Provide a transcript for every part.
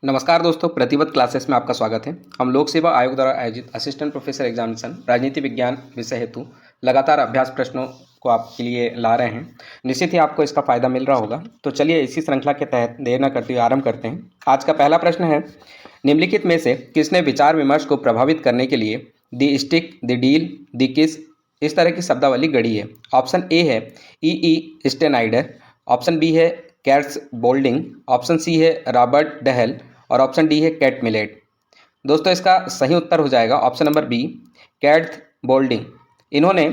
नमस्कार दोस्तों, प्रतिबद्ध क्लासेस में आपका स्वागत है। हम लोक सेवा आयोग द्वारा आयोजित असिस्टेंट प्रोफेसर एग्जामिनेशन राजनीति विज्ञान विषय हेतु लगातार अभ्यास प्रश्नों को आपके लिए ला रहे हैं। निश्चित ही आपको इसका फायदा मिल रहा होगा। तो चलिए इसी श्रृंखला के तहत देर न करते हुए आरंभ करते हैं। आज का पहला प्रश्न है, निम्नलिखित में से किसने विचार विमर्श को प्रभावित करने के लिए the stick, the deal, the kiss इस तरह की शब्दावली गढ़ी है? ऑप्शन ए है ई स्टेनाइडर, ऑप्शन बी है कैट्स बोल्डिंग, ऑप्शन सी है रॉबर्ट डहेल और ऑप्शन डी है कैट मिलेट। दोस्तों इसका सही उत्तर हो जाएगा option number B, Kate Boulding. इन्होंने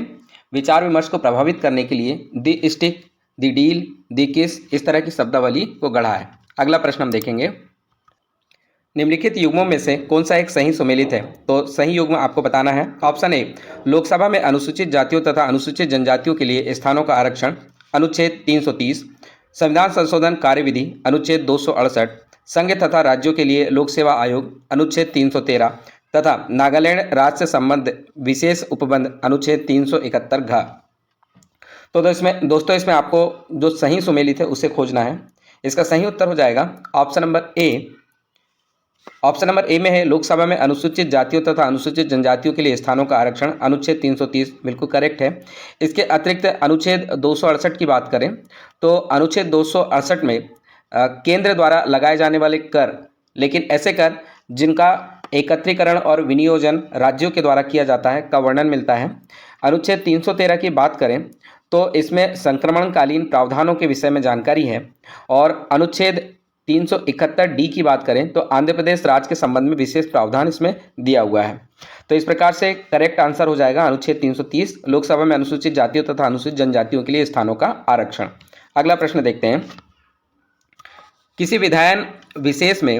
विचार विमर्श को प्रभावित करने के लिए the stick, the deal, the kiss इस तरह की शब्दावली को गढ़ा है। अगला प्रश्न हम देखेंगे, निम्नलिखित युग्मों में से कौन सा एक सही सुमेलित है? तो सही युग्म आपको बताना है। ऑप्शन ए, लोकसभा में अनुसूचित जातियों तथा अनुसूचित जनजातियों के लिए स्थानों का आरक्षण, अनुच्छेद 330, संविधान संशोधन कार्यविधि, अनुच्छेद 268, संघ तथा राज्यों के लिए लोक सेवा आयोग, अनुच्छेद 313 तथा नागालैंड राज्य से संबंध विशेष उपबंध, अनुच्छेद 371 घ। तो दोस्तों इसमें आपको जो सही सुमेलित है उसे खोजना है। इसका सही उत्तर हो जाएगा ऑप्शन नंबर ए। ऑप्शन नंबर ए में है लोकसभा में अनुसूचित जातियों तथा अनुसूचित जनजातियों के लिए स्थानों का आरक्षण, अनुच्छेद 330 बिल्कुल करेक्ट है। इसके अतिरिक्त अनुच्छेद 268 की बात करें तो अनुच्छेद 268 में केंद्र द्वारा लगाए जाने वाले कर, लेकिन ऐसे कर जिनका एकत्रीकरण और विनियोजन राज्यों के द्वारा किया जाता है का वर्णन मिलता है। अनुच्छेद 313 की बात करें तो इसमें संक्रमणकालीन प्रावधानों के विषय में जानकारी है और अनुच्छेद 371 डी की बात करें तो आंध्र प्रदेश राज्य के संबंध में विशेष प्रावधान इसमें दिया हुआ है। तो इस प्रकार से करेक्ट आंसर हो जाएगा अनुच्छेद 330, लोकसभा में अनुसूचित जातियों तथा अनुसूचित जनजातियों के लिए स्थानों का आरक्षण। अगला प्रश्न देखते हैं, किसी विधायन विशेष में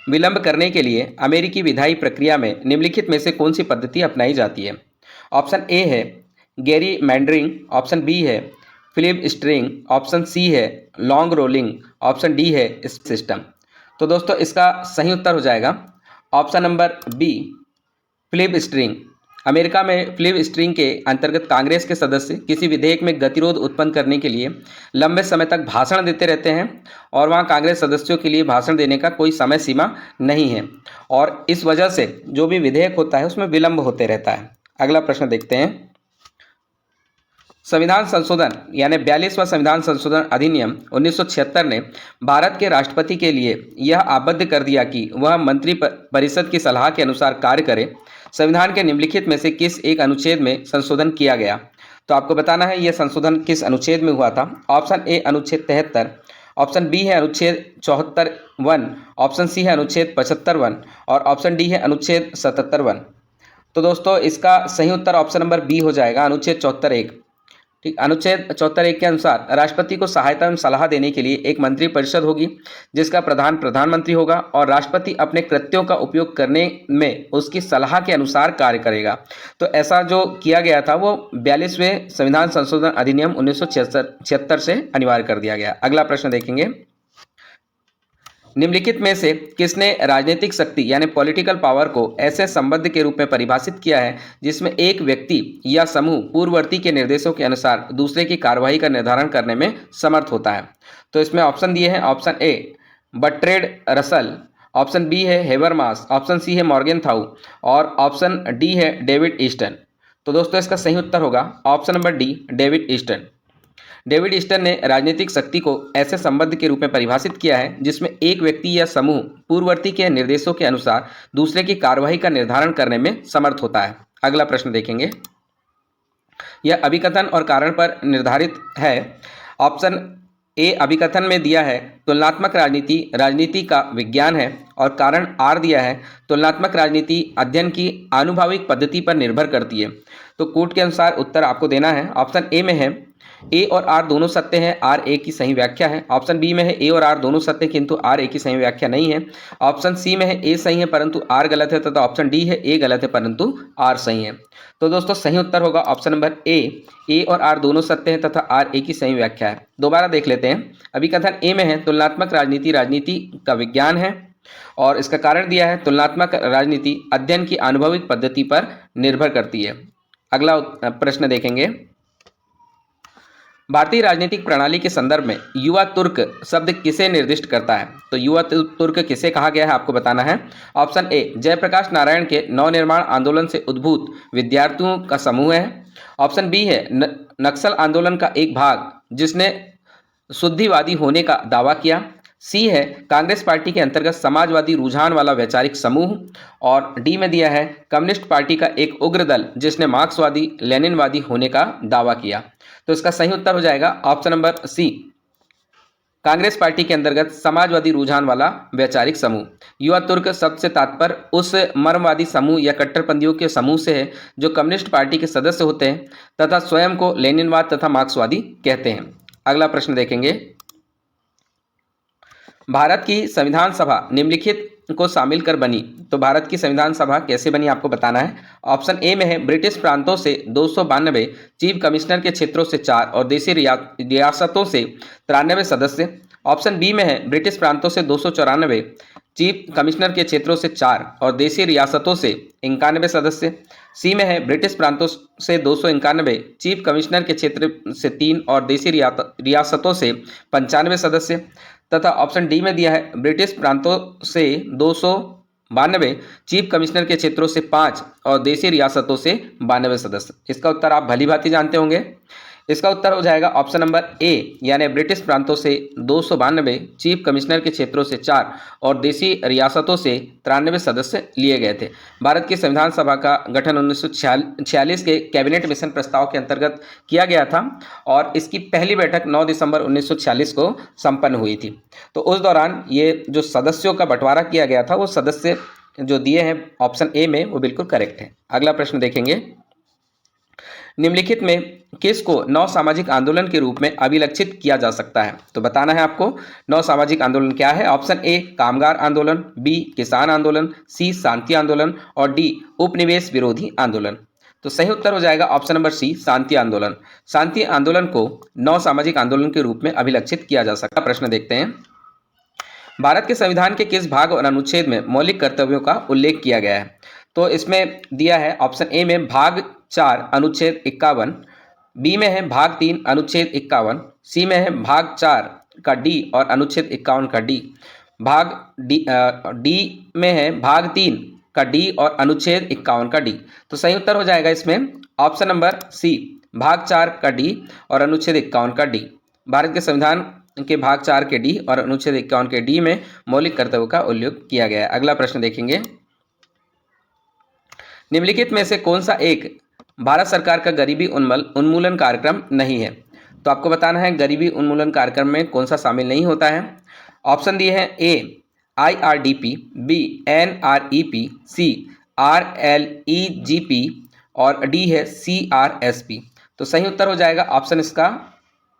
विलंब करने के लिए अमेरिकी विधायी प्रक्रिया में निम्नलिखित में से कौन सी पद्धति अपनाई जाती है? ऑप्शन ए है गेरी मैंडरिंग, ऑप्शन बी है फिलिप स्ट्रिंग, ऑप्शन सी है लॉन्ग रोलिंग, ऑप्शन डी है सिस्टम। तो दोस्तों इसका सही उत्तर हो जाएगा option number B, filibustering. America में फिलिप स्ट्रिंग के अंतर्गत कांग्रेस के सदस्य किसी विधेयक में गतिरोध उत्पन्न करने के लिए लंबे समय तक भाषण देते रहते हैं और वहाँ कांग्रेस सदस्यों के लिए भाषण देने का कोई समय सीमा नहीं है और इस वजह से जो भी विधेयक होता है उसमें विलंब होते रहता है। अगला प्रश्न देखते हैं, संविधान संशोधन यानी 42वां संविधान संशोधन अधिनियम 1976 ने भारत के राष्ट्रपति के लिए यह आबद्ध कर दिया कि वह मंत्री परिषद की सलाह के अनुसार कार्य करे। संविधान के निम्नलिखित में से किस एक अनुच्छेद में संशोधन किया गया? तो आपको बताना है यह संशोधन किस अनुच्छेद में हुआ था। ऑप्शन ए अनुच्छेद 73, ऑप्शन बी है अनुच्छेद 74(1), ऑप्शन सी है अनुच्छेद 75(1) और ऑप्शन डी है अनुच्छेद 77(1). तो दोस्तों इसका सही उत्तर ऑप्शन नंबर बी हो जाएगा, अनुच्छेद 74(1). ठीक, अनुच्छेद 74(1) के अनुसार राष्ट्रपति को सहायता एवं सलाह देने के लिए एक मंत्री परिषद होगी जिसका प्रधान प्रधानमंत्री होगा और राष्ट्रपति अपने कृत्यों का उपयोग करने में उसकी सलाह के अनुसार कार्य करेगा। तो ऐसा जो किया गया था वो 42वें संविधान संशोधन अधिनियम 1976 से अनिवार्य कर दिया गया। अगला प्रश्न देखेंगे, निम्नलिखित में से किसने राजनीतिक शक्ति यानी पॉलिटिकल पावर को ऐसे संबंध के रूप में परिभाषित किया है जिसमें एक व्यक्ति या समूह पूर्ववर्ती के निर्देशों के अनुसार दूसरे की कार्यवाही का निर्धारण करने में समर्थ होता है? तो इसमें ऑप्शन दिए हैं, option A Bertrand Russell, option B है हेबरमास, ऑप्शन सी है मॉर्गेनथाउ और ऑप्शन डी है डेविड ईस्टन। तो दोस्तों इसका सही उत्तर होगा option number D, David Easton. David Easton ने राजनीतिक शक्ति को ऐसे संबंध के रूप में परिभाषित किया है जिसमें एक व्यक्ति या समूह पूर्ववर्ती के निर्देशों के अनुसार दूसरे की कार्यवाही का निर्धारण करने में समर्थ होता है। अगला प्रश्न देखेंगे, यह अभिकथन और कारण पर निर्धारित है। ऑप्शन ए अभिकथन में दिया है तुलनात्मक राजनीति राजनीति का विज्ञान है और कारण आर दिया है तुलनात्मक राजनीति अध्ययन की आनुभाविक पद्धति पर निर्भर करती है। तो कोट के अनुसार उत्तर आपको देना है। ऑप्शन ए में है ए और आर दोनों सत्य हैं, आर ए की सही व्याख्या है। ऑप्शन बी में है ए और आर दोनों सत्य किंतु आर ए की सही व्याख्या नहीं है। ऑप्शन सी में है ए सही है परंतु आर गलत है तथा ऑप्शन डी है ए गलत है परंतु आर सही है। तो दोस्तों सही उत्तर होगा ऑप्शन नंबर ए और आर दोनों सत्य हैं तथा आर ए की सही व्याख्या है। दोबारा देख लेते हैं, अभिकथन ए में है तुलनात्मक राजनीति राजनीति का विज्ञान है और इसका कारण दिया है तुलनात्मक राजनीति अध्ययन की आनुभविक पद्धति पर निर्भर करती है। अगला प्रश्न देखेंगे, भारतीय राजनीतिक प्रणाली के संदर्भ में युवा तुर्क शब्द किसे निर्दिष्ट करता है? तो युवा तुर्क किसे कहा गया है आपको बताना है। ऑप्शन ए जयप्रकाश नारायण के नवनिर्माण आंदोलन से उद्भूत विद्यार्थियों का समूह है। ऑप्शन बी है नक्सल आंदोलन का एक भाग जिसने शुद्धिवादी होने का दावा किया। सी है कांग्रेस पार्टी के अंतर्गत समाजवादी रुझान वाला वैचारिक समूह। और डी में दिया है कम्युनिस्ट पार्टी का एक उग्र दल जिसने मार्क्सवादी लेनिनवादी होने का दावा किया। तो इसका सही उत्तर हो जाएगा option number C, Congress party के अंतर्गत समाजवादी रुझान वाला वैचारिक समूह। युवा तुर्क शब्द से तात्पर्य उस मर्मवादी समूह या कट्टरपंथियों के समूह से है जो कम्युनिस्ट पार्टी के सदस्य होते हैं तथा स्वयं को लेनिनवाद तथा मार्क्सवादी कहते हैं। अगला प्रश्न देखेंगे, भारत की संविधान सभा निम्नलिखित को शामिल कर बनी। तो भारत की संविधान सभा कैसे बनी आपको बताना है। ऑप्शन ए में है ब्रिटिश प्रांतों से 292, चीफ कमिश्नर के क्षेत्रों से 4 और देशी रियासतों से 93 सदस्य। ऑप्शन बी में है ब्रिटिश प्रांतों से 294, चीफ कमिश्नर के क्षेत्रों से 4 और देशी रियासतों से 91 सदस्य। सी में है ब्रिटिश प्रांतों से 291, चीफ कमिश्नर के क्षेत्र से 3 और देशी रियासतों से 95 सदस्य। तथा ऑप्शन डी में दिया है ब्रिटिश प्रांतों से 292, चीफ कमिश्नर के क्षेत्रों से 5 और देशी रियासतों से 92 सदस्य। इसका उत्तर आप भली भांति जानते होंगे। इसका उत्तर हो जाएगा ऑप्शन नंबर ए, यानी ब्रिटिश प्रांतों से 292, चीफ कमिश्नर के क्षेत्रों से 4 और देशी रियासतों से 93 सदस्य लिए गए थे। भारत की संविधान सभा का गठन 1946 के कैबिनेट मिशन प्रस्ताव के अंतर्गत किया गया था और इसकी पहली बैठक 9 दिसंबर 1946 को संपन्न हुई थी। तो उस दौरान ये जो सदस्यों का बंटवारा किया गया था वो सदस्य जो दिए हैं ऑप्शन ए में वो बिल्कुल करेक्ट है। अगला प्रश्न देखेंगे, निम्नलिखित में किसको नव सामाजिक आंदोलन के रूप में अभिलक्षित किया जा सकता है? तो बताना है आपको नव सामाजिक आंदोलन क्या है। ऑप्शन ए कामगार आंदोलन, बी किसान आंदोलन, सी शांति आंदोलन और डी उपनिवेश विरोधी आंदोलन। तो सही उत्तर हो जाएगा ऑप्शन नंबर सी, शांति आंदोलन। शांति आंदोलन को नव सामाजिक आंदोलन के रूप में अभिलक्षित किया जा सकता है। प्रश्न देखते हैं, भारत के संविधान के किस भाग और अनुच्छेद में मौलिक कर्तव्यों का उल्लेख किया गया है? तो इसमें दिया है ऑप्शन ए में भाग 4 अनुच्छेद 51, बी में है भाग 3 अनुच्छेद 51, सी में है भाग 4 का डी और अनुच्छेद 51 का डी, भाग डी में है भाग 3 का डी और अनुच्छेद 51 का डी। तो सही उत्तर हो जाएगा इसमें ऑप्शन नंबर सी, भाग 4 का डी और अनुच्छेद 51 का डी। भारत के संविधान के भाग 4 के डी और अनुच्छेद 51 के डी में मौलिक कर्तव्यों का उल्लेख किया गया है। अगला प्रश्न देखेंगे, निम्नलिखित में से कौन सा एक भारत सरकार का गरीबी उन्मूलन कार्यक्रम नहीं है? तो आपको बताना है गरीबी उन्मूलन कार्यक्रम में कौन सा शामिल नहीं होता है। ऑप्शन दिए हैं ए IRDP, बी NREP, सी RLEGP और डी है CRSP। तो सही उत्तर हो जाएगा ऑप्शन इसका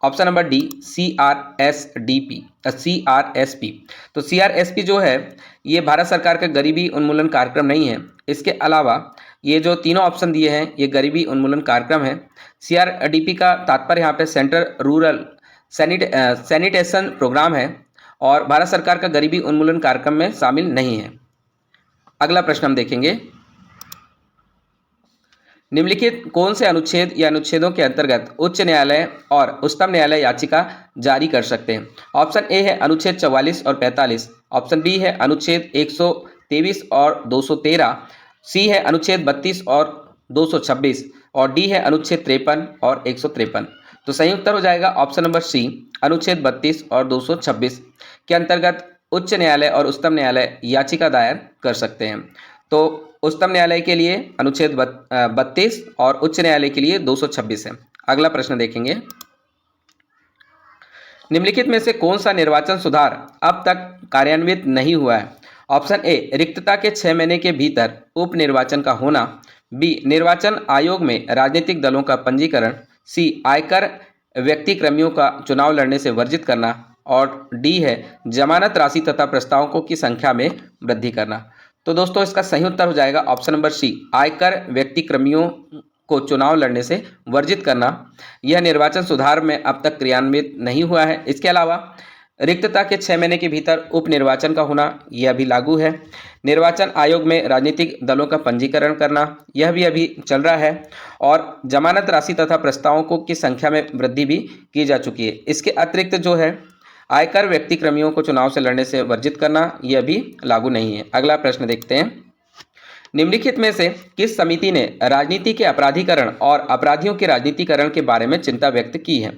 ऑप्शन नंबर डी, CRSP। तो CRSP जो है ये भारत सरकार का गरीबी उन्मूलन कार्यक्रम नहीं है। इसके अलावा ये जो तीनों ऑप्शन दिए हैं ये गरीबी उन्मूलन कार्यक्रम है। CRDP का तात्पर्य यहाँ पे सेंट्रल रूरल सैनिटेशन प्रोग्राम है और भारत सरकार का गरीबी उन्मूलन कार्यक्रम में शामिल नहीं है। अगला प्रश्न हम देखेंगे, निम्नलिखित कौन से अनुच्छेद या अनुच्छेदों के अंतर्गत उच्च न्यायालय और उच्चतम न्यायालय याचिका जारी कर सकते हैं? ऑप्शन ए है अनुच्छेद 44 और 45, ऑप्शन बी है अनुच्छेद 123 और 213, सी है अनुच्छेद 32 और 226 और डी है अनुच्छेद 53 और 153। तो सही उत्तर हो जाएगा ऑप्शन नंबर सी, अनुच्छेद 32 और 226 के अंतर्गत उच्च न्यायालय और उच्चतम न्यायालय याचिका दायर कर सकते हैं। तो उच्चतम न्यायालय के लिए अनुच्छेद 32 और उच्च न्यायालय के लिए 226 है। अगला प्रश्न देखेंगे, निम्नलिखित में से कौन सा निर्वाचन सुधार अब तक कार्यान्वित नहीं हुआ है? ऑप्शन ए रिक्तता के 6 महीने के भीतर उप निर्वाचन का होना, बी निर्वाचन आयोग में राजनीतिक दलों का पंजीकरण, सी आयकर व्यक्तिक्रमियों का चुनाव लड़ने से वर्जित करना और डी है जमानत राशि तथा प्रस्तावकों की संख्या में वृद्धि करना। तो दोस्तों इसका सही उत्तर हो जाएगा ऑप्शन नंबर सी, आयकर व्यक्तिक्रमियों को चुनाव लड़ने से वर्जित करना। यह निर्वाचन सुधार में अब तक क्रियान्वित नहीं हुआ है। इसके अलावा रिक्तता के 6 महीने के भीतर उपनिर्वाचन का होना, यह भी लागू है। निर्वाचन आयोग में राजनीतिक दलों का पंजीकरण करना, यह भी अभी चल रहा है। और जमानत राशि तथा प्रस्तावों की संख्या में वृद्धि भी की जा चुकी है। इसके अतिरिक्त जो है आयकर व्यक्तिक्रमियों को चुनाव से लड़ने से वर्जित करना, यह भी लागू नहीं है। अगला प्रश्न देखते हैं, निम्नलिखित में से किस समिति ने राजनीति के अपराधीकरण और अपराधियों के राजनीतिकरण के बारे में चिंता व्यक्त की है?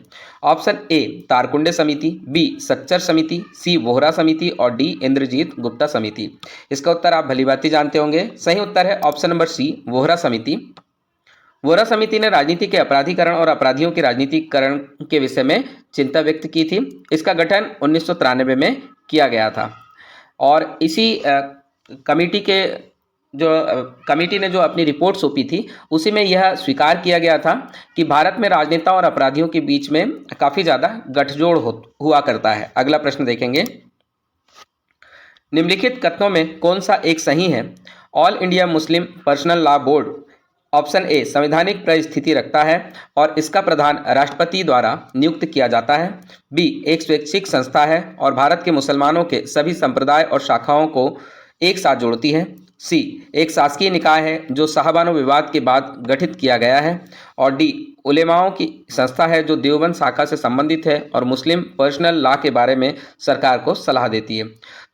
ऑप्शन ए तारकुंडे समिति, बी सच्चर समिति, सी वोहरा समिति और डी इंद्रजीत गुप्ता समिति। इसका उत्तर आप भलीभांति जानते होंगे। सही उत्तर है ऑप्शन नंबर सी वोहरा समिति। वोहरा समिति ने राजनीति के अपराधीकरण और अपराधियों के राजनीतिकरण के विषय में चिंता व्यक्त की थी। इसका गठन 1993 में किया गया था और इसी कमेटी ने जो अपनी रिपोर्ट सौंपी थी उसी में यह स्वीकार किया गया था कि भारत में राजनेता और अपराधियों के बीच में काफ़ी ज़्यादा गठजोड़ हुआ करता है। अगला प्रश्न देखेंगे, निम्नलिखित कथनों में कौन सा एक सही है? All India Muslim personal law board option A संवैधानिक परिस्थिति रखता है और इसका प्रधान राष्ट्रपति द्वारा नियुक्त किया जाता है। बी एक स्वैच्छिक संस्था है और भारत के मुसलमानों के सभी संप्रदाय और शाखाओं को एक साथ जोड़ती है। सी एक शासकीय निकाय है जो साहबानो विवाद के बाद गठित किया गया है। और डी उलेमाओं की संस्था है जो देवबंद शाखा से संबंधित है और मुस्लिम पर्सनल लॉ के बारे में सरकार को सलाह देती है।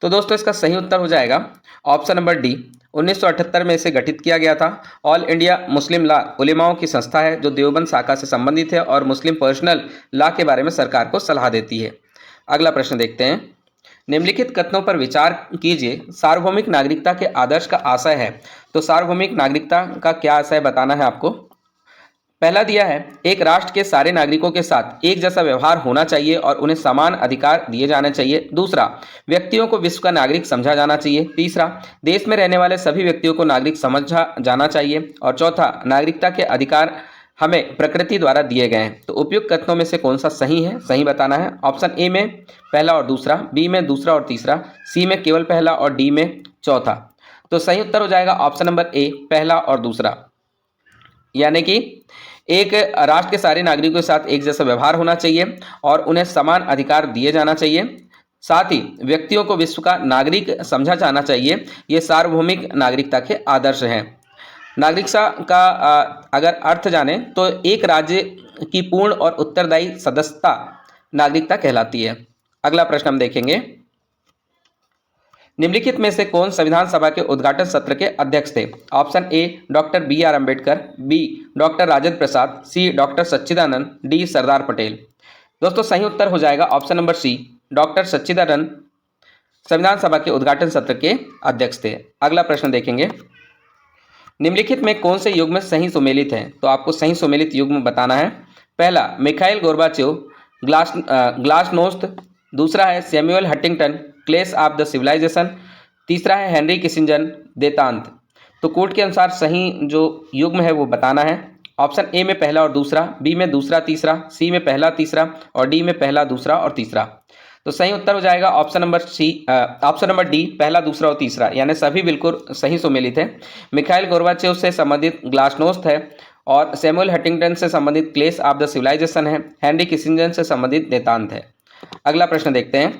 तो दोस्तों इसका सही उत्तर हो जाएगा ऑप्शन नंबर डी। 1978 में इसे गठित किया गया था। ऑल इंडिया मुस्लिम लॉ उलेमाओं की संस्था है जो देवबंद शाखा से संबंधित है और मुस्लिम पर्सनल लॉ के बारे में सरकार को सलाह देती है। अगला प्रश्न देखते हैं, निम्नलिखित कथनों पर विचार कीजिए। सार्वभौमिक नागरिकता के आदर्श का आशय है। तो सार्वभौमिक नागरिकता का क्या आशय बताना है आपको। पहला दिया है, एक राष्ट्र के सारे नागरिकों के साथ एक जैसा व्यवहार होना चाहिए और उन्हें समान अधिकार दिए जाने चाहिए। दूसरा, व्यक्तियों को विश्व का नागरिक समझा जाना चाहिए। तीसरा, देश में रहने वाले सभी व्यक्तियों को नागरिक समझा जाना चाहिए। और चौथा, नागरिकता के अधिकार हमें प्रकृति द्वारा दिए गए हैं। तो उपयुक्त कथनों में से कौन सा सही है, सही बताना है। ऑप्शन ए में पहला और दूसरा, बी में दूसरा और तीसरा, सी में केवल पहला और डी में चौथा। तो सही उत्तर हो जाएगा ऑप्शन नंबर ए पहला और दूसरा, यानी कि एक राष्ट्र के सारे नागरिकों के साथ एक जैसा व्यवहार होना चाहिए और उन्हें समान अधिकार दिए जाना चाहिए। साथ ही व्यक्तियों को विश्व का नागरिक समझा जाना चाहिए। ये सार्वभौमिक नागरिकता के आदर्श हैं। नागरिकता का अगर अर्थ जाने तो एक राज्य की पूर्ण और उत्तरदायी सदस्यता नागरिकता कहलाती है। अगला प्रश्न हम देखेंगे, निम्नलिखित में से कौन संविधान सभा के उद्घाटन सत्र के अध्यक्ष थे? Option A doctor BR Ambedkar, B doctor Rajendra Prasad, C doctor Sachchidanand, D Sardar Patel. दोस्तों सही उत्तर हो जाएगा option number C doctor Sachchidanand संविधान सभा के उद्घाटन सत्र के अध्यक्ष थे। अगला प्रश्न देखेंगे, निम्नलिखित में कौन से युग्म सही सुमेलित है? तो आपको सही सुमेलित युग्म बताना है। पहला मिखाइल गोर्बाचेव ग्लासनोस्त, दूसरा है सैमुअल हंटिंगटन क्लेश ऑफ द सिविलाइजेशन, तीसरा है हेनरी किसिंजर देतांत। तो कोड के अनुसार सही जो युग्म है वो बताना है। ऑप्शन ए में पहला और दूसरा, बी में दूसरा तीसरा, सी में पहला तीसरा और डी में पहला दूसरा और तीसरा। तो सही उत्तर हो जाएगा ऑप्शन नंबर डी पहला दूसरा और तीसरा, यानी सभी बिल्कुल सही सुमेलित है। मिखाइल गोर्बाचेव से संबंधित ग्लासनोस्त है और सैमुअल हंटिंगटन से संबंधित क्लेश ऑफ द सिविलाइजेशन है, हेनरी किसिंजर से संबंधित देतांत है। अगला प्रश्न देखते हैं,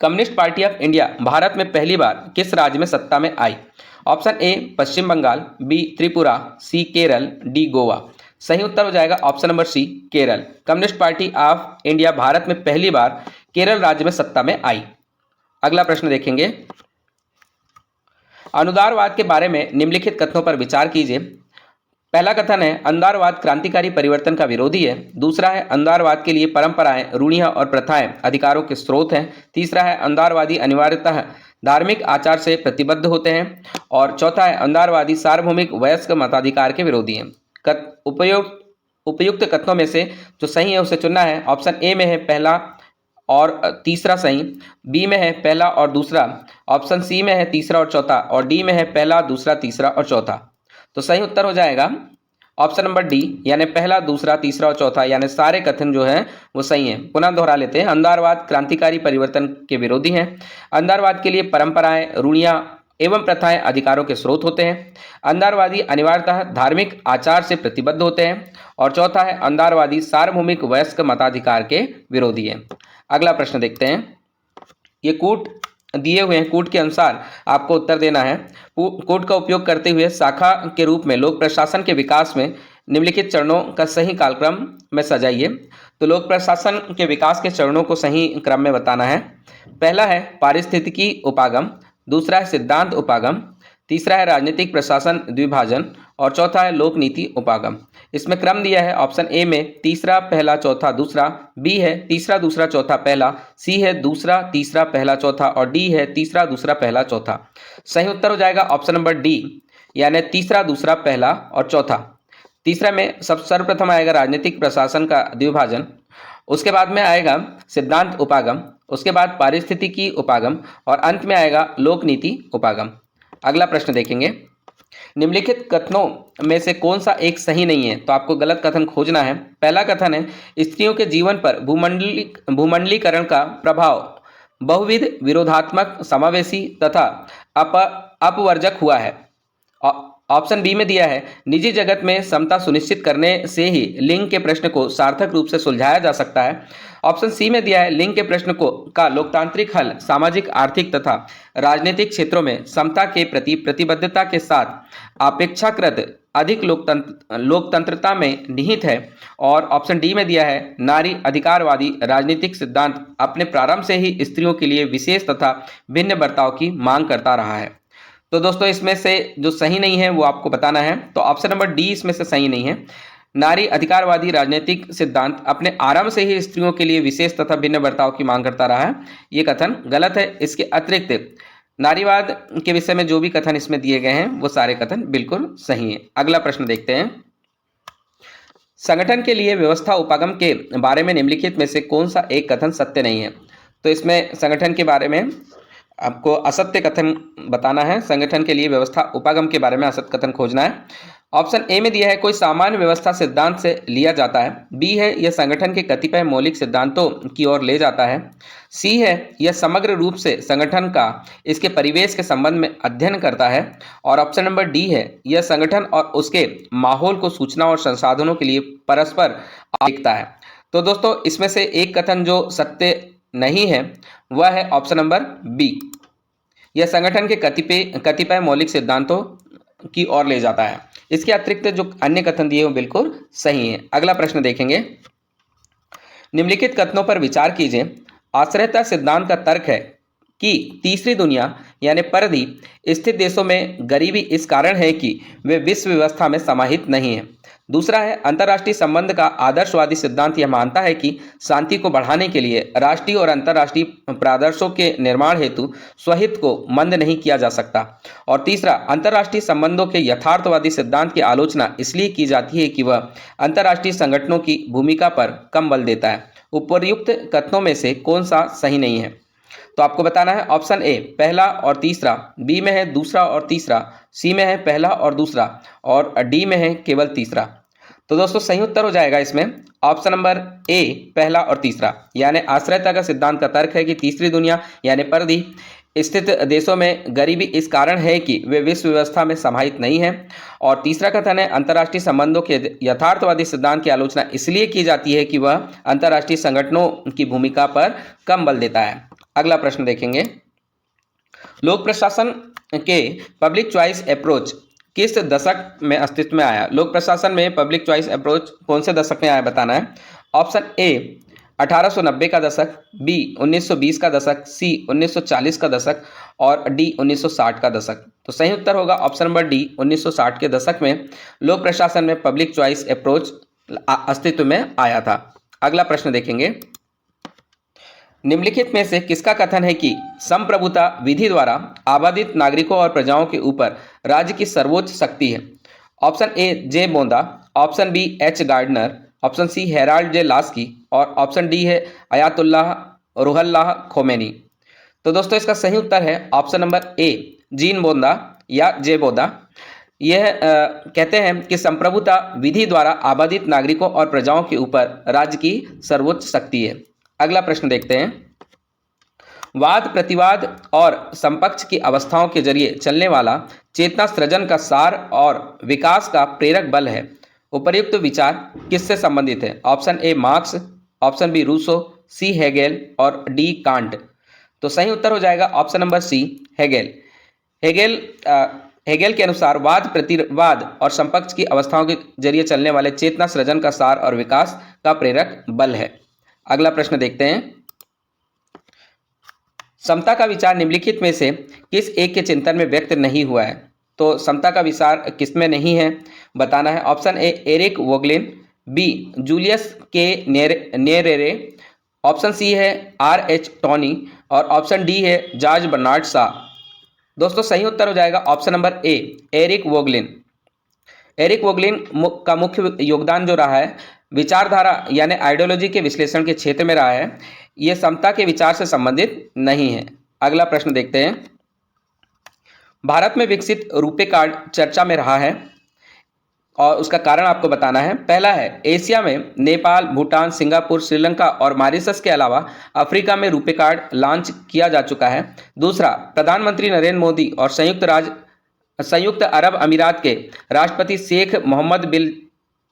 communist party of India Bharat में पहली बार किस राज्य में सत्ता में आई? Option A Paschim Bangal, B Tripura, C Kerala, D Goa. सही उत्तर हो जाएगा option number C Kerala. Communist party of India Bharat में पहली बार केरल राज्य में सत्ता में आई। अगला प्रश्न देखेंगे, अनुदारवाद के बारे में निम्नलिखित कथनों पर विचार कीजिए। पहला कथन है अनुदारवाद क्रांतिकारी परिवर्तन का विरोधी है। दूसरा है अनुदारवाद के लिए परंपराएं, रूढ़ियां और प्रथाएं अधिकारों के स्रोत हैं। तीसरा है अनुदारवादी अनिवार्यतः धार्मिक आचार से प्रतिबद्ध होते हैं। और चौथा है अनुदारवादी सार्वभौमिक वयस्क मताधिकार के विरोधी हैं। उपयुक्त कथनों में से जो सही है उसे चुनना है। ऑप्शन ए में है पहला और तीसरा सही, बी में है पहला और दूसरा, ऑप्शन सी में है तीसरा और चौथा और डी में है पहला दूसरा तीसरा और चौथा। तो सही उत्तर हो जाएगा ऑप्शन नंबर डी, यानी पहला दूसरा तीसरा और चौथा, यानी सारे कथन जो हैं वो सही हैं। पुनः दोहरा लेते हैं, अनुदारवाद क्रांतिकारी परिवर्तन के विरोधी हैं। अनुदारवाद के लिए परंपराएं, रूढ़ियां एवं प्रथाएं अधिकारों के स्रोत होते हैं। अनुदारवादी अनिवार्यतः धार्मिक आचार से प्रतिबद्ध होते हैं। और चौथा है अनुदारवादी सार्वभौमिक वयस्क मताधिकार के विरोधी है। अगला प्रश्न देखते हैं। ये कूट दिए हुए हैं, कूट के अनुसार आपको उत्तर देना है। कूट का उपयोग करते हुए शाखा के रूप में लोक प्रशासन के विकास में निम्नलिखित चरणों का सही कालक्रम में सजाइए। तो लोक प्रशासन के विकास के चरणों को सही क्रम में बताना है। पहला है पारिस्थितिकी उपागम, दूसरा है सिद्धांत उपागम, तीसरा है राजनीतिक प्रशासन द्विभाजन और चौथा है लोक नीति उपागम। इसमें क्रम दिया है ऑप्शन ए में तीसरा पहला चौथा दूसरा, बी है तीसरा दूसरा चौथा पहला, सी है दूसरा तीसरा पहला चौथा और डी है तीसरा दूसरा पहला चौथा। सही उत्तर हो जाएगा ऑप्शन नंबर डी, यानी तीसरा दूसरा पहला और चौथा। तीसरा में सर्वप्रथम आएगा राजनीतिक प्रशासन का द्विभाजन, उसके बाद में आएगा सिद्धांत उपागम, उसके बाद पारिस्थितिकी उपागम और अंत में आएगा लोक नीति उपागम। अगला प्रश्न देखेंगे। निम्नलिखित कथनों में से कौन सा एक सही नहीं है? तो आपको गलत कथन खोजना है। पहला कथन है स्त्रियों के जीवन पर भूमंडलीकरण का प्रभाव बहुविध, विरोधात्मक, समावेशी तथा अपवर्जक हुआ है। ऑप्शन बी में दिया है निजी जगत में समता सुनिश्चित करने से ही लिंग के प्रश्न को सार्थक रूप से सुलझाया जा सकता है। ऑप्शन सी में दिया है लिंग के प्रश्न का लोकतांत्रिक हल सामाजिक, आर्थिक तथा राजनीतिक क्षेत्रों में समता के प्रति प्रतिबद्धता के साथ अपेक्षाकृत अधिक लोकतंत्रता में निहित है। और ऑप्शन डी में दिया है नारी अधिकारवादी राजनीतिक सिद्धांत अपने प्रारंभ से ही स्त्रियों के लिए विशेष तथा भिन्न बर्ताव की मांग करता रहा है। तो दोस्तों इसमें से जो सही नहीं है वो आपको बताना है। तो ऑप्शन नंबर डी इसमें से सही नहीं है। नारी अधिकारवादी राजनीतिक सिद्धांत अपने आरंभ से ही स्त्रियों के लिए विशेष तथा भिन्न बर्ताव की मांग करता रहा है, ये कथन गलत है। इसके अतिरिक्त नारीवाद के विषय में जो भी कथन इसमें दिए गए हैं वो सारे कथन बिल्कुल सही है। अगला प्रश्न देखते हैं। संगठन के लिए व्यवस्था उपागम के बारे में निम्नलिखित में से कौन सा एक कथन सत्य नहीं है? तो इसमें संगठन के बारे में आपको असत्य कथन बताना है। संगठन के लिए व्यवस्था उपागम के बारे में असत्य कथन खोजना है। ऑप्शन ए में दिया है कोई सामान्य व्यवस्था सिद्धांत से लिया जाता है, बी है यह संगठन के कतिपय मौलिक सिद्धांतों की ओर ले जाता है, सी है यह समग्र रूप से संगठन का इसके परिवेश के संबंध में अध्ययन करता है और ऑप्शन नंबर डी है यह संगठन और उसके माहौल को सूचना और संसाधनों के लिए परस्पर देखता है। तो दोस्तों इसमें से एक कथन जो सत्य नहीं है वह है ऑप्शन नंबर बी, यह संगठन के कतिपय मौलिक सिद्धांतों की ओर ले जाता है। इसके अतिरिक्त जो अन्य कथन दिए वो बिल्कुल सही है। अगला प्रश्न देखेंगे। निम्नलिखित कथनों पर विचार कीजिए। आश्रयता सिद्धांत का तर्क है कि तीसरी दुनिया यानी परद्वीप स्थित देशों में गरीबी इस कारण है कि वे विश्व व्यवस्था में समाहित नहीं है। दूसरा है अंतर्राष्ट्रीय संबंध का आदर्शवादी सिद्धांत यह मानता है कि शांति को बढ़ाने के लिए राष्ट्रीय और अंतर्राष्ट्रीय प्रादर्शों के निर्माण हेतु स्वहित को मंद नहीं किया जा सकता। और तीसरा अंतर्राष्ट्रीय संबंधों के यथार्थवादी सिद्धांत की आलोचना इसलिए की जाती है कि वह अंतर्राष्ट्रीय संगठनों की भूमिका पर कम बल देता है। उपर्युक्त कथनों में से कौन सा सही नहीं है? तो आपको बताना है ऑप्शन ए पहला और तीसरा, बी में है दूसरा और तीसरा, सी में है पहला और दूसरा और डी में है केवल तीसरा। तो दोस्तों सही उत्तर हो जाएगा इसमें ऑप्शन नंबर ए पहला और तीसरा, यानी आश्रयता का सिद्धांत का तर्क है कि तीसरी दुनिया यानी परद्वीप स्थित देशों में गरीबी इस कारण है कि वे विश्व व्यवस्था में समाहित नहीं है। और तीसरा कथन है अंतर्राष्ट्रीय संबंधों के यथार्थवादी सिद्धांत की आलोचना इसलिए की जाती है कि वह अंतर्राष्ट्रीय संगठनों की भूमिका पर कम बल देता है। अगला प्रश्न देखेंगे। लोक प्रशासन के पब्लिक चॉइस अप्रोच किस दशक में अस्तित्व में आया? लोक प्रशासन में पब्लिक चॉइस अप्रोच कौन से दशक में आया बताना है। ऑप्शन ए 1890 का दशक, बी 1920 का दशक, सी 1940 का दशक और डी 1960 का दशक। तो सही उत्तर होगा ऑप्शन नंबर डी 1960 के दशक में लोक प्रशासन में पब्लिक चॉइस अप्रोच अस्तित्व में आया था। अगला प्रश्न देखेंगे। निम्नलिखित में से किसका कथन है कि संप्रभुता विधि द्वारा आबादित नागरिकों और प्रजाओं के ऊपर राज्य की सर्वोच्च शक्ति है? ऑप्शन ए जे बोंदा, option B H Gardner, option C Harold J Laski और ऑप्शन डी है अयातुल्लाह रुहल्लाह खोमेनी। तो दोस्तों इसका सही उत्तर है ऑप्शन नंबर ए जीन बोंदा या जे बोंदा। यह कहते हैं कि संप्रभुता विधि द्वारा आबादित नागरिकों और प्रजाओं के ऊपर राज्य की सर्वोच्च शक्ति है। अगला प्रश्न देखते हैं। वाद प्रतिवाद और संपक्ष की अवस्थाओं के जरिए चलने वाला चेतना सृजन का सार और विकास का प्रेरक बल है। उपर्युक्त विचार किससे संबंधित है? Option A Marx, option B Rousseau, C Hegel और डी कांट। तो सही उत्तर हो जाएगा option number C Hegel. Hegel के अनुसार वाद प्रतिवाद और समपक्ष की अवस्थाओं के जरिए चलने वाले चेतना सृजन का सार और विकास का प्रेरक बल है। अगला प्रश्न देखते हैं। समता का विचार निम्नलिखित में से किस एक के चिंतन में व्यक्त नहीं हुआ है? तो समता का विचार किसमें नहीं है बताना है। Option A Eric Voegelin, B Julius K Nyerere, option C है R.H. टॉनी और ऑप्शन डी है जॉर्ज बर्नार्ड शॉ। दोस्तों सही उत्तर हो जाएगा option number A Eric Voegelin. Eric Voegelin का मुख्य योगदान जो रहा है विचारधारा यानी आइडियोलॉजी के विश्लेषण के क्षेत्र में रहा है, यह समता के विचार से संबंधित नहीं है। अगला प्रश्न देखते हैं। भारत में विकसित रुपे कार्ड चर्चा में रहा है और उसका कारण आपको बताना है। पहला है एशिया में नेपाल, भूटान, सिंगापुर, श्रीलंका और मॉरिशस के अलावा अफ्रीका में रुपे कार्ड लॉन्च किया जा चुका है। दूसरा, प्रधानमंत्री नरेंद्र मोदी और संयुक्त अरब अमीरात के राष्ट्रपति शेख मोहम्मद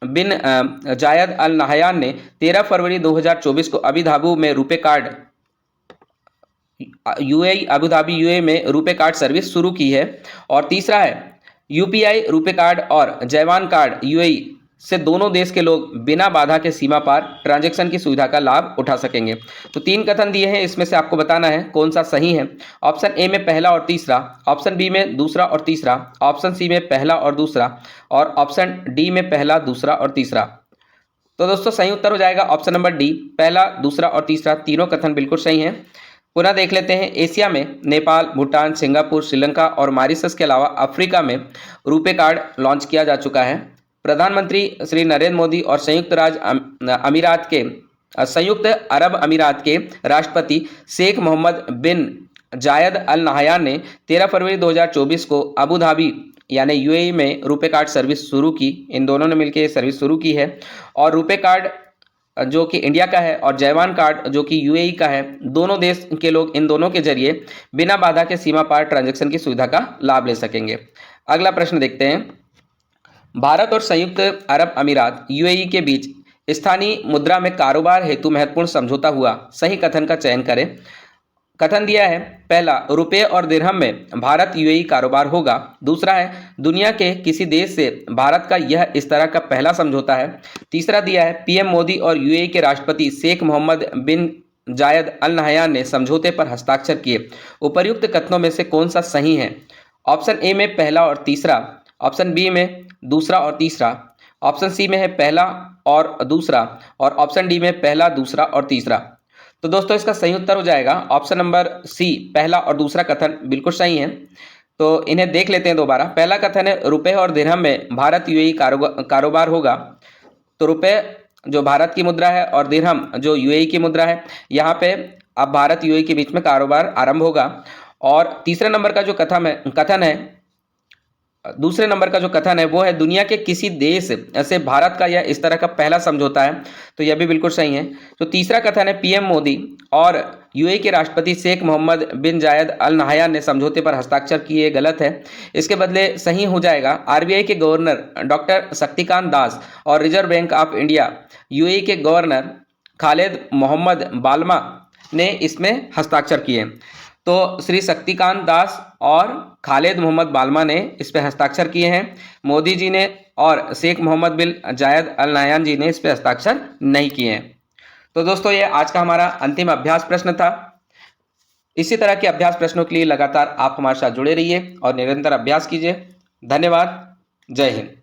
बिन जायद अल नाहयान ने 13 फरवरी 2024 को अबू धाबी में RuPay card Abu Dhabi UAE में रुपे कार्ड सर्विस शुरू की है। और तीसरा है यूपीआई रुपे कार्ड और जैवान कार्ड यूएई से दोनों देश के लोग बिना बाधा के सीमा पार ट्रांजैक्शन की सुविधा का लाभ उठा सकेंगे। तो 3 कथन दिए हैं, इसमें से आपको बताना है कौन सा सही है। ऑप्शन ए में पहला और तीसरा, ऑप्शन बी में दूसरा और तीसरा, ऑप्शन सी में पहला और दूसरा और ऑप्शन डी में पहला, दूसरा और तीसरा। तो दोस्तों सही उत्तर हो जाएगा ऑप्शन नंबर डी, पहला, दूसरा और तीसरा तीनों कथन बिल्कुल सही हैं। पुनः देख लेते हैं। एशिया में नेपाल, भूटान, सिंगापुर, श्रीलंका और मॉरिशस के अलावा अफ्रीका में रुपे कार्ड लॉन्च किया जा चुका है। प्रधानमंत्री श्री नरेंद्र मोदी और संयुक्त अरब अमीरात के राष्ट्रपति शेख मोहम्मद बिन जायद अल नाहयान ने 13 फरवरी 2024 को अबू धाबी यानी यूएई में रुपे कार्ड सर्विस शुरू की। इन दोनों ने मिलकर सर्विस शुरू की है। और रुपे कार्ड जो कि इंडिया का है और जैवान कार्ड जो कि यूएई का है, दोनों देश के लोग इन दोनों के जरिए बिना बाधा के सीमा पार ट्रांजैक्शन की सुविधा का लाभ ले सकेंगे। अगला प्रश्न देखते हैं। भारत और संयुक्त अरब अमीरात यूएई के बीच स्थानीय मुद्रा में कारोबार हेतु महत्वपूर्ण समझौता हुआ, सही कथन का चयन करें। कथन दिया है, पहला, रुपये और दिरहम में भारत यूएई कारोबार होगा। दूसरा है, दुनिया के किसी देश से भारत का यह इस तरह का पहला समझौता है। तीसरा दिया है, पीएम मोदी और यूएई के राष्ट्रपति शेख मोहम्मद बिन जायद अल नाहयान ने समझौते पर हस्ताक्षर किए। उपर्युक्त कथनों में से कौन सा सही है? ऑप्शन ए में पहला और तीसरा, ऑप्शन बी में दूसरा और तीसरा, ऑप्शन सी में है पहला और दूसरा और ऑप्शन डी में पहला, दूसरा और तीसरा। तो दोस्तों इसका सही उत्तर हो जाएगा ऑप्शन नंबर सी, पहला और दूसरा कथन बिल्कुल सही है। तो इन्हें देख लेते हैं दोबारा। पहला कथन है, रुपए और दिरहम में भारत यूएई कारोबार होगा। तो रुपए जो भारत की मुद्रा है और दिरहम जो यूएई की मुद्रा है, यहाँ पे अब भारत यूएई के बीच में कारोबार आरंभ होगा। और तीसरे नंबर का जो कथन है दूसरे नंबर का जो कथन है वो है, दुनिया के किसी देश से भारत का यह इस तरह का पहला समझौता है। तो यह भी बिल्कुल सही है। तो तीसरा कथन है, पीएम मोदी और यूएई के राष्ट्रपति शेख मोहम्मद बिन जायद अल नाहयान ने समझौते पर हस्ताक्षर किए, गलत है। इसके बदले सही हो जाएगा, आरबीआई के गवर्नर डॉक्टर शक्तिकांत दास और reserve bank of India UAE के गवर्नर खालिद मोहम्मद बाल्मा ने इसमें हस्ताक्षर किए। तो श्री शक्तिकांत दास और खालिद मोहम्मद बाल्मा ने इस पर हस्ताक्षर किए हैं। मोदी जी ने और शेख मोहम्मद बिन जायद अल नाहयान जी ने इस पर हस्ताक्षर नहीं किए हैं। तो दोस्तों ये आज का हमारा अंतिम अभ्यास प्रश्न था। इसी तरह के अभ्यास प्रश्नों के लिए लगातार आप हमारे साथ जुड़े रहिए और निरंतर अभ्यास कीजिए। धन्यवाद। जय हिंद।